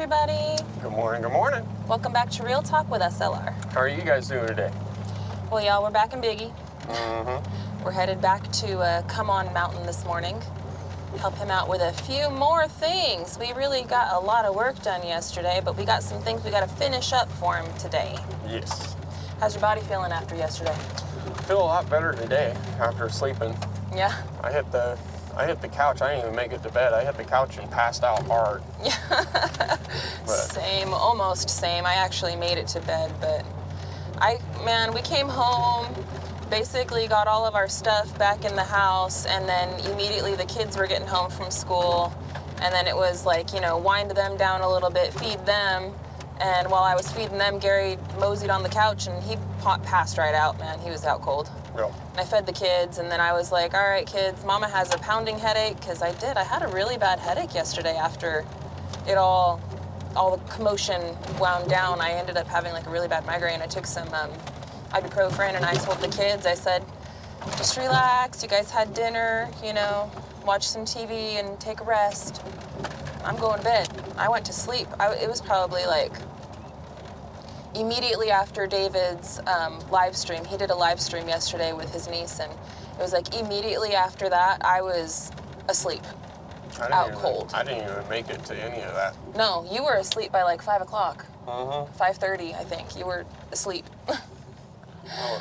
everybody. Good morning, good morning. Welcome back to Real Talk with SLR. How are you guys doing today? Well, y'all, we're back in Biggie. Mm-hmm. We're headed back to MON Mountain this morning. Help him out with a few more things. We really got a lot of work done yesterday, but we got some things we got to finish up for him today. Yes. How's your body feeling after yesterday? I feel a lot better today after sleeping. Yeah? I hit the couch. I didn't even make it to bed. I hit the couch and passed out hard. Yeah. Same, almost same. I actually made it to bed, but we came home, basically got all of our stuff back in the house, and then immediately the kids were getting home from school, and then it was like, wind them down a little bit, feed them, and while I was feeding them, Gary moseyed on the couch, and he passed right out, man. He was out cold. Yep. And I fed the kids, and then I was like, all right, kids, Mama has a pounding headache, because I had a really bad headache yesterday after it all the commotion wound down. I ended up having like a really bad migraine. I took some ibuprofen, and I told the kids, I said, just relax, you guys had dinner, watch some TV and take a rest. I'm going to bed. I went to sleep. It was probably like immediately after David's live stream. He did a live stream yesterday with his niece, and it was like immediately after that, I was asleep, cold. I didn't even make it to any of that. No, you were asleep by like 5 o'clock. 5:30, I think. You were asleep.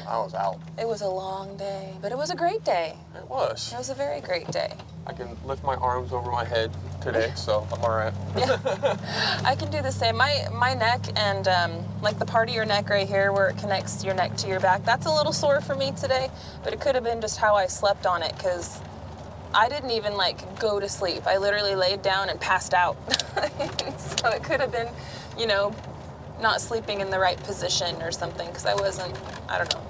I was out. It was a long day, but it was a great day. It was. It was a very great day. I can lift my arms over my head today, so I'm all right. Yeah, I can do the same. My neck and like the part of your neck right here where it connects your neck to your back, that's a little sore for me today, but it could have been just how I slept on it, because I didn't even go to sleep. I literally laid down and passed out. So it could have been, not sleeping in the right position or something, because I wasn't, I don't know.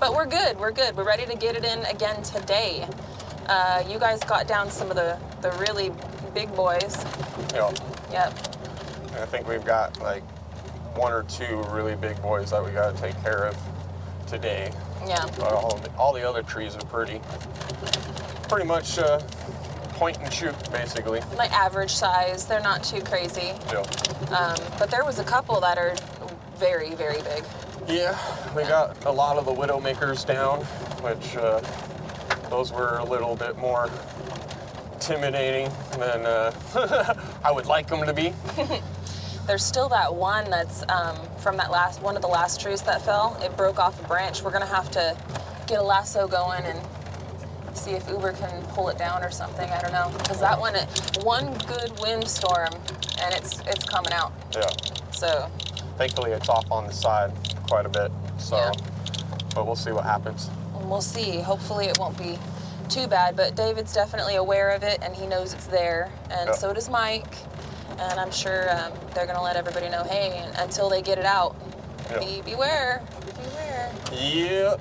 But we're good. We're ready to get it in again today. You guys got down some of the really big boys. Yep. I think we've got like one or two really big boys that we got to take care of today. Yeah. But all the other trees are pretty much point and shoot, basically. Like average size. They're not too crazy. Yeah. But there was a couple that are very, very big. Yeah, we got a lot of the widowmakers down, which those were a little bit more intimidating than I would like them to be. There's still that one that's from one of the last trees that fell. It broke off a branch. We're gonna have to get a lasso going and see if Uber can pull it down or something. I don't know, because that one good windstorm and it's coming out. Yeah. So. Thankfully, it's off on the side quite a bit. So, yeah. But we'll see what happens. We'll see. Hopefully, it won't be too bad. But David's definitely aware of it, and he knows it's there. And so does Mike. And I'm sure they're going to let everybody know, hey, until they get it out, beware. Yeah.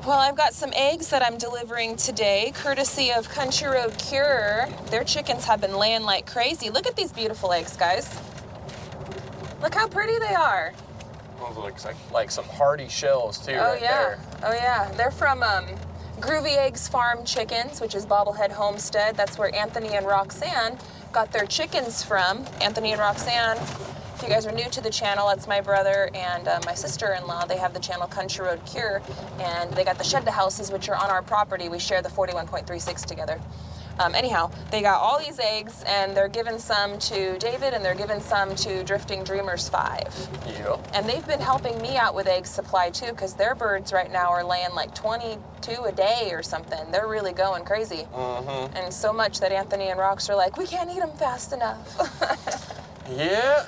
Well, I've got some eggs that I'm delivering today, courtesy of Country Road Cure. Their chickens have been laying like crazy. Look at these beautiful eggs, guys. Look how pretty they are. Those look like some hardy shells, too, there. Oh, yeah. They're from Groovy Eggs Farm Chickens, which is Bobblehead Homestead. That's where Anthony and Roxanne got their chickens from. Anthony and Roxanne, if you guys are new to the channel, that's my brother and my sister-in-law. They have the channel Country Road Cure, and they got the shed to houses, which are on our property. We share the 41.36 together. Anyhow, they got all these eggs, and they're giving some to David, and they're giving some to Drifting Dreamers 5. Yeah. And they've been helping me out with egg supply, too, because their birds right now are laying like 22 a day or something. They're really going crazy. And so much that Anthony and Rox are like, we can't eat them fast enough. Yeah.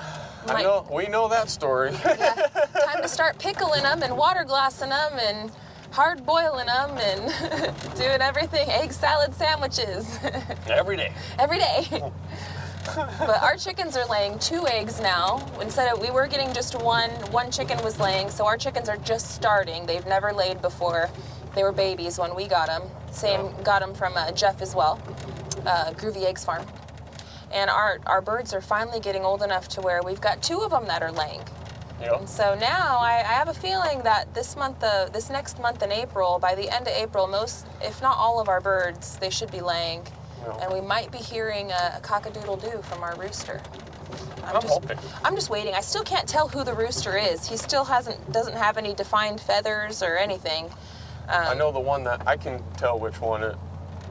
We know that story. Yeah. Time to start pickling them and water glassing them and hard boiling them and doing everything. Egg salad sandwiches. Every day. Every day. But our chickens are laying 2 eggs now. Instead of, we were getting just one chicken was laying, so our chickens are just starting. They've never laid before. They were babies when we got them. Got them from Jeff as well, Groovy Eggs Farm. And our birds are finally getting old enough to where we've got 2 of them that are laying. Yep. And so now I have a feeling that this next month in April, by the end of April, most, if not all of our birds, they should be laying. Yep. And we might be hearing a cock-a-doodle-doo from our rooster. I'm hoping. I'm just waiting. I still can't tell who the rooster is. He still doesn't have any defined feathers or anything. I know the one that I can tell which one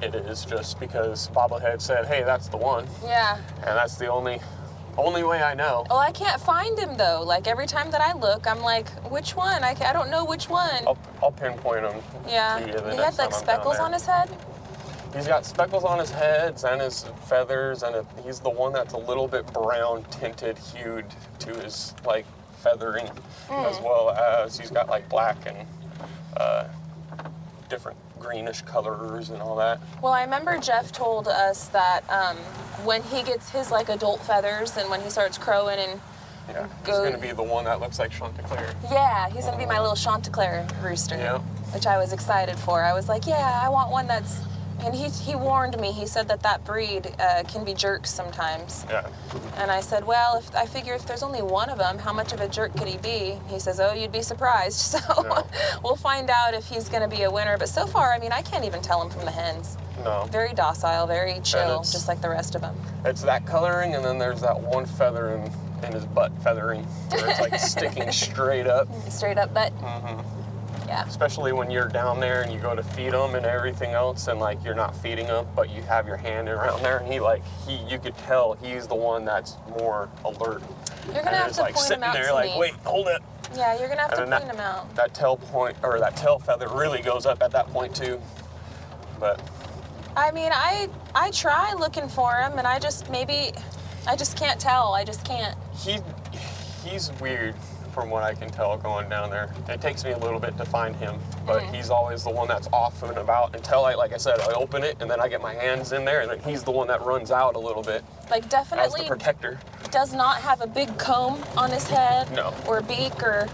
it is just because Bobblehead said, hey, that's the one. Yeah. And that's the only way I know. Well, I can't find him though. Like every time that I look, I'm like, which one? I don't know which one. I'll pinpoint him. Yeah. To you the He next had like time I'm speckles down on there. his head. He's got speckles on his heads and his feathers, and he's the one that's a little bit brown tinted hued to his like feathering, as well as he's got like black and different greenish colors and all that. Well, I remember Jeff told us that when he gets his like adult feathers and when he starts crowing and Yeah, he's gonna be the one that looks like Chanticleer. yeah, he's gonna be my little Chanticleer rooster. Yeah. Which I was excited for. I was like, yeah, I want one that's. And he warned me. He said that breed can be jerks sometimes. Yeah. And I said, well, I figure if there's only one of them, how much of a jerk could he be? He says, oh, you'd be surprised. So Yeah. we'll find out if he's going to be a winner. But so far, I mean, I can't even tell him from the hens. No. Very docile, very chill, it's- just like the rest of them. It's that coloring, and then there's that one feather in his butt feathering, where it's like sticking straight up. Straight up butt. Yeah. Especially when you're down there and you go to feed them and everything else, and like you're not feeding them, but you have your hand around there, and you could tell he's the one that's more alert. You're gonna have it's to like point sitting him out there to like, me. wait, hold it. Yeah, you're gonna have to And then point him out. That tail point, or that tail feather really goes up at that point too. But I mean, I try looking for him, and I just can't tell. I just can't. he's weird from what I can tell going down there. It takes me a little bit to find him, but he's always the one that's off and about until like I said, I open it and then I get my hands in there, and then he's the one that runs out a little bit Like as definitely the protector. does not have a big comb on his head. No. Or beak or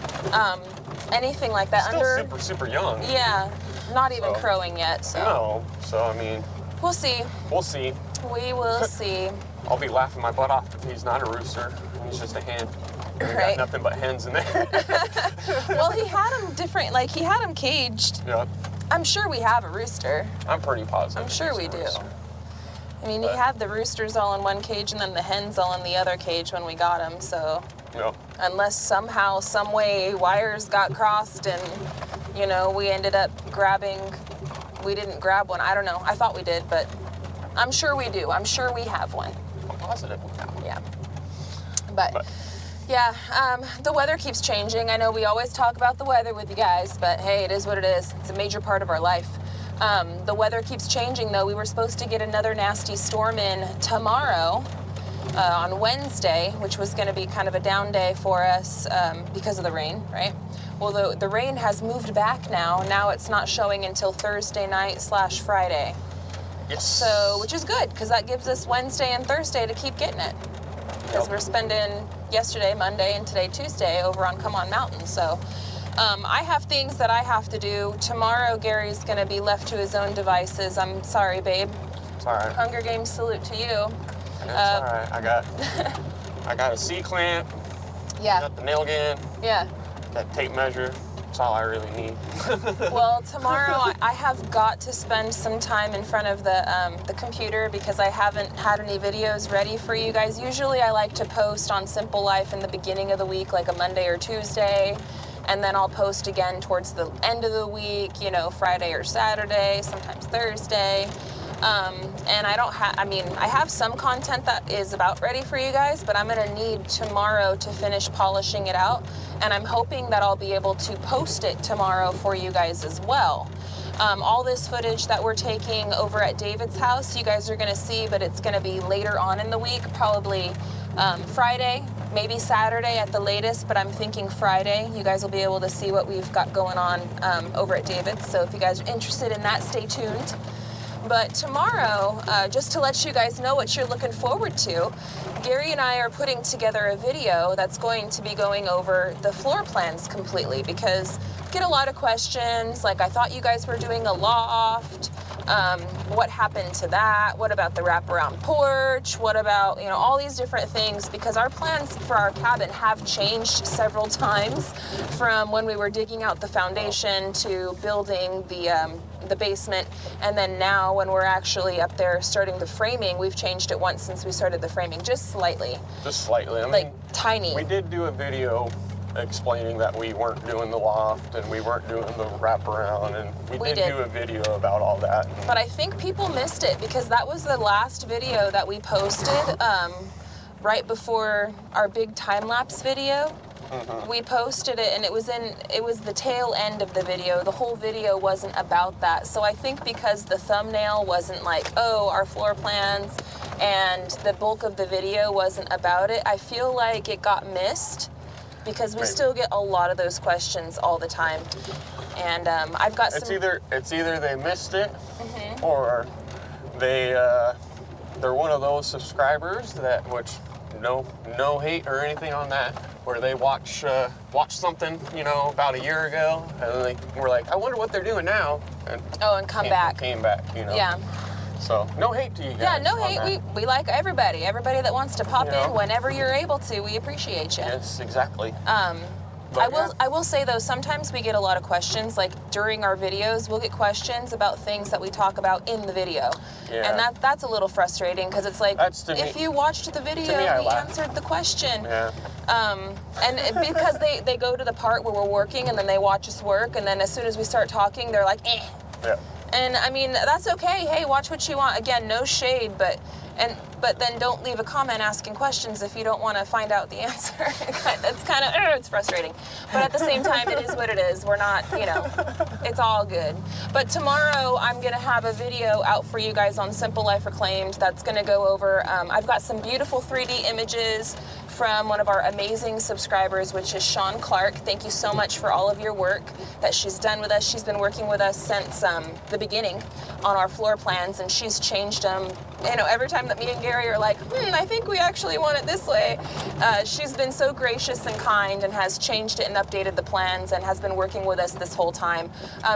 anything like that. Still super young. Yeah, not even So- crowing yet. So No, so I mean, we'll see. we'll see. We will see. I'll be laughing my butt off if he's not a rooster. He's just a hen. We Right. got nothing but hens in there. Well, he had him different. Like he had him caged. Yep. I'm sure we have a rooster. I'm pretty positive. I'm sure we he's a do. rooster. I mean, he had the roosters all in one cage and then the hens all in the other cage when we got him. So Yep. unless somehow, some way, wires got crossed and, we ended up we didn't grab one. I don't know. I thought we did, but I'm sure we do. I'm sure we have one. I'm positive we have. Yeah. But yeah, the weather keeps changing. I know we always talk about the weather with you guys, but hey, it is what it is. It's a major part of our life. The weather keeps changing though. We were supposed to get another nasty storm in tomorrow on Wednesday, which was going to be kind of a down day for us because of the rain, right? Well, the rain has moved back now. Now it's not showing until Thursday night / Friday. Yes. So, which is good because that gives us Wednesday and Thursday to keep getting it. Because Yep. we're spending yesterday, Monday, and today, Tuesday, over on Come On Mountain. So I have things that I have to do. Tomorrow, Gary's going to be left to his own devices. I'm sorry, babe. It's all right. Hunger Games salute to you. It's all right. I got a C-clamp. Yeah. Got the nail gun. Yeah. Got tape measure. That's all I really need. Well, tomorrow I have got to spend some time in front of the computer because I haven't had any videos ready for you guys. Usually I like to post on Simple Life in the beginning of the week, like a Monday or Tuesday, and then I'll post again towards the end of the week, Friday or Saturday, sometimes Thursday. And I have some content that is about ready for you guys, but I'm gonna need tomorrow to finish polishing it out. And I'm hoping that I'll be able to post it tomorrow for you guys as well. All this footage that we're taking over at David's house, you guys are gonna see, but it's gonna be later on in the week, probably Friday, maybe Saturday at the latest, but I'm thinking Friday. You guys will be able to see what we've got going on over at David's. So if you guys are interested in that, stay tuned. But tomorrow, just to let you guys know what you're looking forward to, Gary and I are putting together a video that's going to be going over the floor plans completely because I get a lot of questions, like I thought you guys were doing a loft, What happened to that? What about the wraparound porch? What about, you know, all these different things, because our plans for our cabin have changed several times from when we were digging out the foundation to building the basement, and then now when we're actually up there starting the framing, we've changed it once since we started the framing, just slightly. Just slightly. I mean, like tiny. We did do a video explaining that we weren't doing the loft and we weren't doing the wraparound, and we did do a video about all that. But I think people missed it because that was the last video that we posted right before our big time-lapse video. We posted it, and it was the tail end of the video. The whole video wasn't about that. So I think because the thumbnail wasn't like, oh, our floor plans, and the bulk of the video wasn't about it, I feel like it got missed because we still get a lot of those questions all the time. And I've got some... It's either they missed it, or they're one of those subscribers that, which no hate or anything on that, where they watch something, you know, about a year ago, and they were like, I wonder what they're doing now, and came back, you know. Yeah. So no hate to you guys. Yeah, no hate. We like everybody that wants to pop in whenever you're able to. We appreciate you. Yes, exactly. I will say though, sometimes we get a lot of questions, like during our videos, we'll get questions about things that we talk about in the video. Yeah. And that's a little frustrating because it's like, if you watched the video, we answered the question. Yeah. And because they go to the part where we're working and then they watch us work, and then as soon as we start talking, they're like, eh. Yeah. And I mean, that's okay. Hey, watch what you want. Again, no shade, but then don't leave a comment asking questions if you don't want to find out the answer. That's kind of, it's frustrating. But at the same time, it is what it is. We're not, you know, it's all good. But tomorrow, I'm going to have a video out for you guys on Simple Life Reclaimed that's going to go over, I've got some beautiful 3D images from one of our amazing subscribers, which is Sean Clark. Thank you so much for all of your work that she's done with us. She's been working with us since the beginning on our floor plans, and she's changed them. You know, every time that me and Gary are like, I think we actually want it this way, she's been so gracious and kind and has changed it and updated the plans and has been working with us this whole time.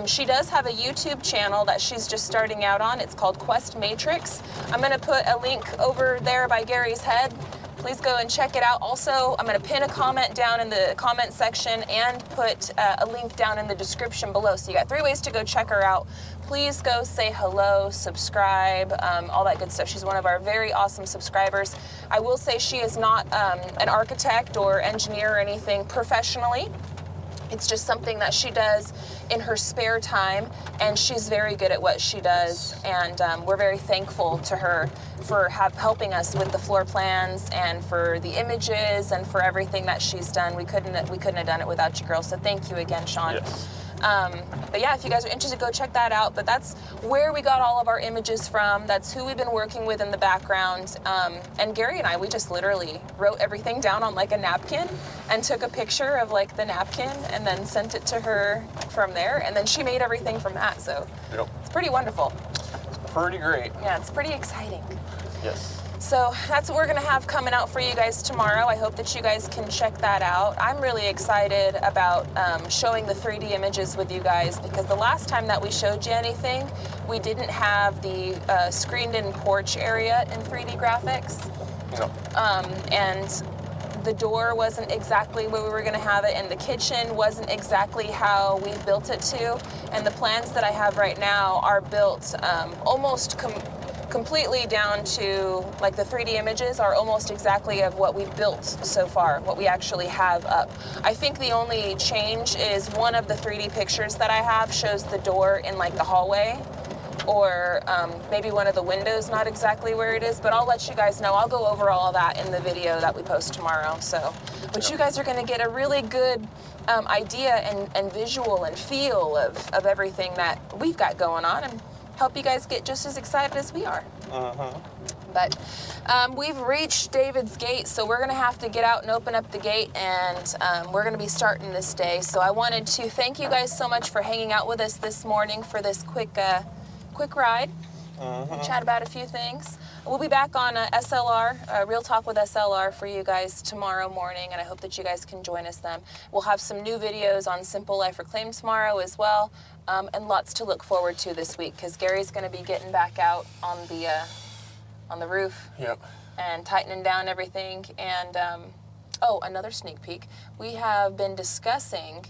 She does have a YouTube channel that she's just starting out on. It's called Quest Matrix. I'm going to put a link over there by Gary's head. Please go and check it out. Also, I'm going to pin a comment down in the comment section and put a link down in the description below. So you got 3 ways to go check her out. Please go say hello, subscribe, all that good stuff. She's one of our very awesome subscribers. I will say she is not an architect or engineer or anything professionally. It's just something that she does in her spare time, and she's very good at what she does, and we're very thankful to her for helping us with the floor plans and for the images and for everything that she's done. We couldn't have done it without you, girls, so thank you again, Sean. Yes. But yeah, if you guys are interested, go check that out. But that's where we got all of our images from. That's who we've been working with in the background. And Gary and I, we just literally wrote everything down on like a napkin and took a picture of like the napkin and then sent it to her from there. And then she made everything from that. So it's pretty wonderful. It's pretty great. Yeah, it's pretty exciting. Yes. So that's what we're going to have coming out for you guys tomorrow. I hope that you guys can check that out. I'm really excited about showing the 3D images with you guys, because the last time that we showed you anything, we didn't have the screened-in porch area in 3D graphics. No. And the door wasn't exactly where we were going to have it, and the kitchen wasn't exactly how we've built it to. And the plans that I have right now are built almost completely down to, like, the 3D images are almost exactly of what we've built so far, what we actually have up. I think the only change is one of the 3D pictures that I have shows the door in like the hallway, or maybe one of the windows not exactly where it is, but I'll let you guys know. I'll go over all of that in the video that we post tomorrow. So, but you guys are going to get a really good idea and visual and feel of everything that we've got going on, and help you guys get just as excited as we are. But we've reached David's gate, so we're gonna have to get out and open up the gate, and we're gonna be starting this day. So I wanted to thank you guys so much for hanging out with us this morning for this quick ride. Chat about a few things. we'll be back on SLR, Real Talk with SLR for you guys tomorrow morning, and I hope that you guys can join us then. We'll have some new videos on Simple Life Reclaimed tomorrow as well, and lots to look forward to this week because Gary's going to be getting back out on the roof. Yep. And tightening down everything. And oh, another sneak peek. We have been discussing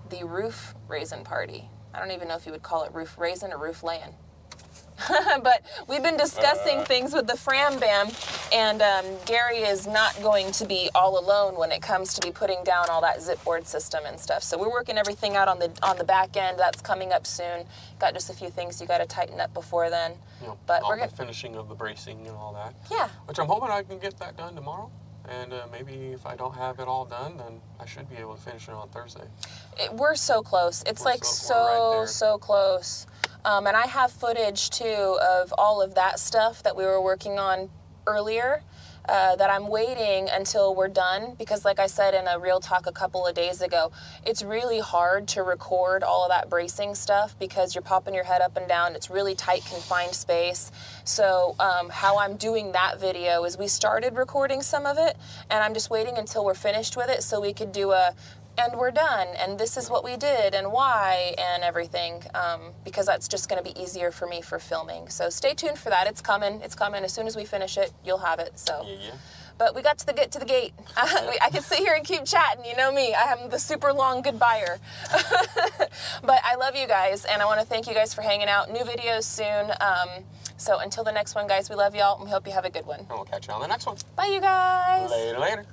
the roof raisin party. I don't even know if you would call it roof raisin or roof laying. But we've been discussing things with the Fram Bam, and Gary is not going to be all alone when it comes to be putting down all that zip board system and stuff. So we're working everything out on the back end. That's coming up soon. Got just a few things you got to tighten up before then. Yeah, but all we're the gonna finishing of the bracing and all that. Yeah. Which I'm hoping I can get that done tomorrow. And maybe if I don't have it all done, then I should be able to finish it on Thursday. We're so close. It's We're like right so close. And I have footage too of all of that stuff that we were working on earlier that I'm waiting until we're done because like I said in a Real Talk a couple of days ago, it's really hard to record all of that bracing stuff because you're popping your head up and down. It's really tight, confined space. So how I'm doing that video is we started recording some of it and I'm just waiting until we're finished with it so we could do and we're done, and this is what we did, and why, and everything, because that's just going to be easier for me for filming. So stay tuned for that. It's coming. It's coming. As soon as we finish it, you'll have it. So. Yeah. But we got to get to the gate. I could sit here and keep chatting. You know me. I am the super long goodbyer. But I love you guys, and I want to thank you guys for hanging out. New videos soon. So until the next one, guys, we love y'all, and we hope you have a good one. And we'll catch you on the next one. Bye, you guys. Later.